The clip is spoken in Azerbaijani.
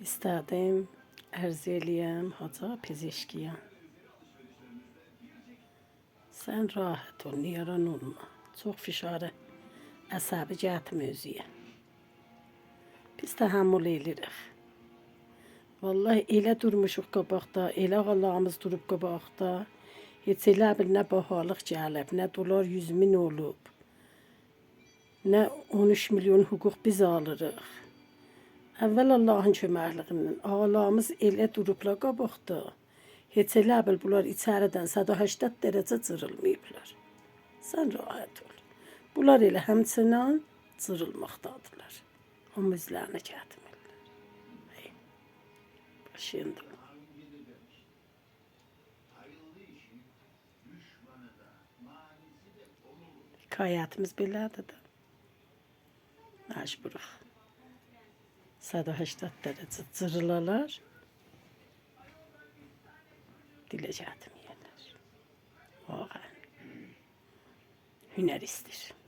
İstədim ərz eləyəm Hacı Pezeşkiyə. Sən rahat ol, niyaran olma. Çox fişarə əsəbi gətmə özüyə. Biz təhəmmül eləyirik. Vallahi elə durmuşuq qabaqda, elə ağalarımız durub qabaqda. Heç elə bil nə bahalıq gəlib, nə dolar 100.000 olub, nə 13 milyon hüquq biz alırıq. Əvvəl Allahın köməkliğindən ağalarımız elə durublar qabaqda. Heç elə bil bunlar içəridən 180 dərəcə cırılmayıblar. Sən rahat ol. Bunlar elə həmçinin cırılmaqdadırlar. Amma üzlərinə gətmirlər. Başında. Hikayətimiz belədir də. Məcburuq. 180 dərəcə cırılalar. Dilə gətməyərlər. Vaxən. Hünər istəyir.